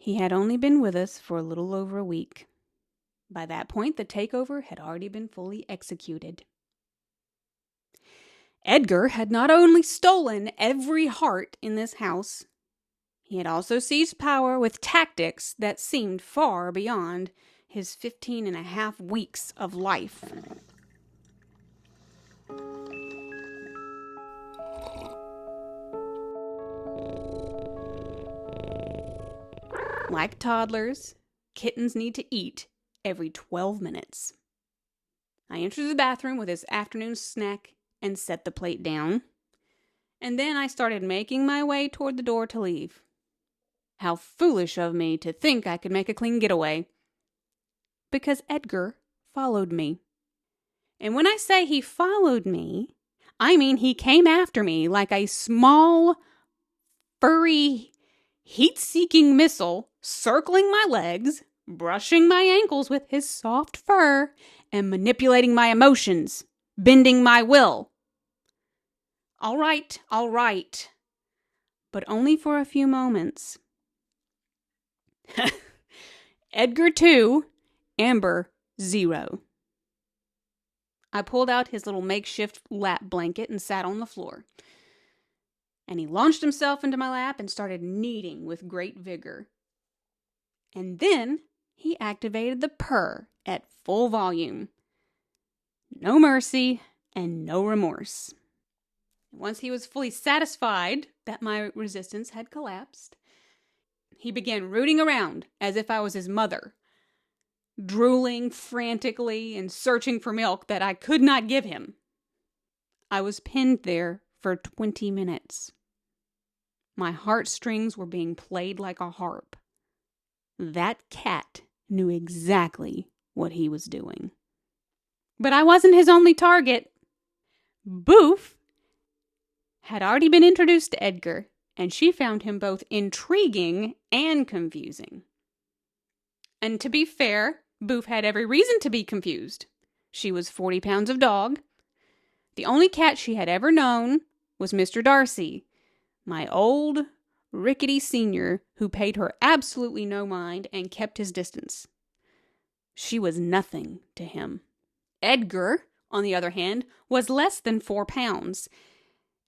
He had only been with us for a little over a week. By that point, the takeover had already been fully executed. Edgar had not only stolen every heart in this house, he had also seized power with tactics that seemed far beyond his 15.5 weeks of life. Like toddlers, kittens need to eat every 12 minutes. I entered the bathroom with his afternoon snack and set the plate down. And then I started making my way toward the door to leave. How foolish of me to think I could make a clean getaway. Because Edgar followed me. And when I say he followed me, I mean he came after me like a small, furry, heat-seeking missile, circling my legs, brushing my ankles with his soft fur, and manipulating my emotions, bending my will. All right, but only for a few moments. Edgar 2, Amber 0. I pulled out his little makeshift lap blanket and sat on the floor. And he launched himself into my lap and started kneading with great vigor. And then he activated the purr at full volume. No mercy and no remorse. Once he was fully satisfied that my resistance had collapsed, he began rooting around as if I was his mother, drooling frantically and searching for milk that I could not give him. I was pinned there for 20 minutes. My heartstrings were being played like a harp. That cat knew exactly what he was doing. But I wasn't his only target. Boof had already been introduced to Edgar, and she found him both intriguing and confusing. And to be fair, Boof had every reason to be confused. She was 40 pounds of dog. The only cat she had ever known was Mr. Darcy, my old, rickety senior who paid her absolutely no mind and kept his distance. She was nothing to him. Edgar, on the other hand, was less than 4 pounds,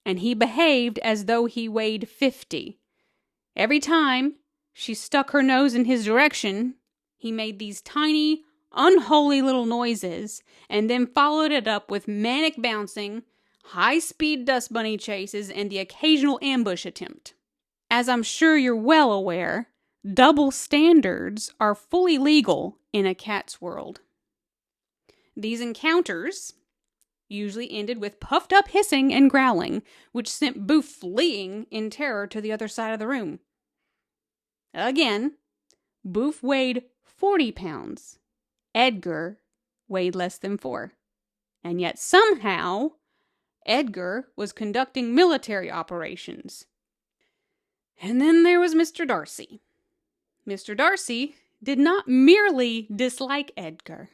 and he behaved as though he weighed 50. Every time she stuck her nose in his direction, he made these tiny, unholy little noises, and then followed it up with manic bouncing, high-speed dust bunny chases, and the occasional ambush attempt. As I'm sure you're well aware, double standards are fully legal in a cat's world. These encounters usually ended with puffed-up hissing and growling, which sent Boof fleeing in terror to the other side of the room. Again, Boof weighed 40 pounds. Edgar weighed less than 4. And yet somehow, Edgar was conducting military operations. And then there was Mr. Darcy. Mr. Darcy did not merely dislike Edgar.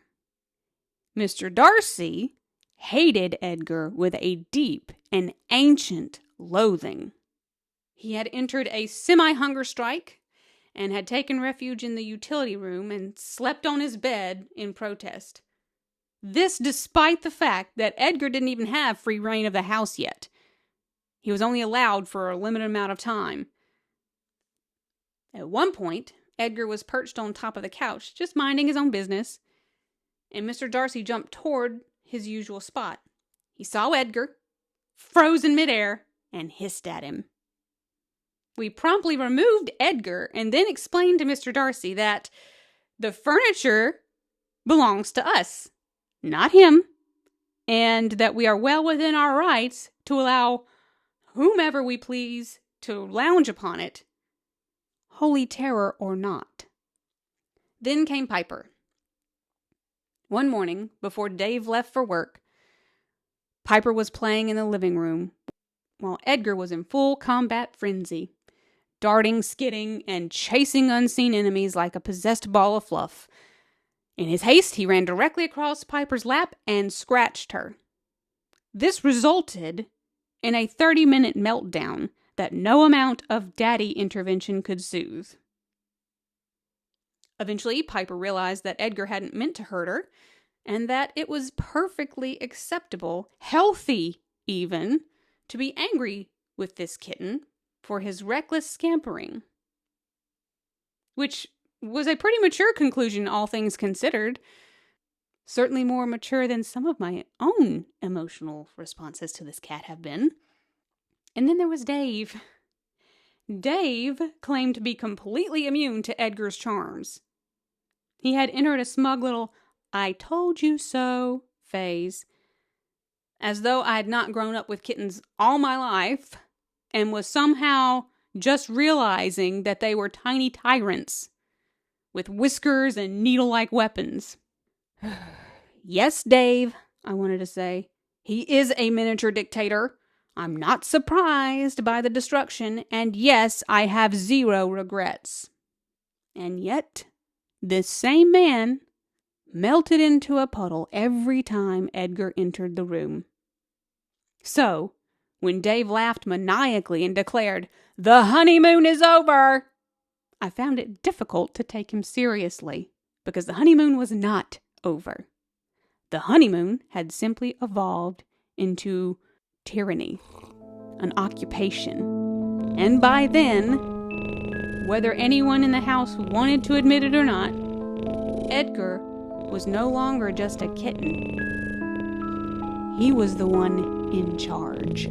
Mr. Darcy hated Edgar with a deep and ancient loathing. He had entered a semi-hunger strike and had taken refuge in the utility room and slept on his bed in protest. This despite the fact that Edgar didn't even have free reign of the house yet. He was only allowed for a limited amount of time. At one point, Edgar was perched on top of the couch, just minding his own business, and Mr. Darcy jumped toward his usual spot. He saw Edgar, froze in midair, and hissed at him. We promptly removed Edgar and then explained to Mr. Darcy that the furniture belongs to us, not him, and that we are well within our rights to allow whomever we please to lounge upon it, holy terror or not. Then came Piper. One morning, before Dave left for work, Piper was playing in the living room, while Edgar was in full combat frenzy, darting, skidding, and chasing unseen enemies like a possessed ball of fluff. In his haste, he ran directly across Piper's lap and scratched her. This resulted in a 30-minute meltdown that no amount of daddy intervention could soothe. Eventually, Piper realized that Edgar hadn't meant to hurt her, and that it was perfectly acceptable, healthy even, to be angry with this kitten for his reckless scampering. Which was a pretty mature conclusion, all things considered. Certainly more mature than some of my own emotional responses to this cat have been. And then there was Dave. Dave claimed to be completely immune to Edgar's charms. He had entered a smug little "I told you so" phase, as though I had not grown up with kittens all my life, and was somehow just realizing that they were tiny tyrants with whiskers and needle-like weapons. Yes, Dave, I wanted to say. He is a miniature dictator. I'm not surprised by the destruction, and yes, I have zero regrets. And yet, this same man melted into a puddle every time Edgar entered the room. So, when Dave laughed maniacally and declared, "The honeymoon is over," I found it difficult to take him seriously, because the honeymoon was not over. The honeymoon had simply evolved into tyranny, an occupation. And by then, whether anyone in the house wanted to admit it or not, Edgar was no longer just a kitten. He was the one in charge.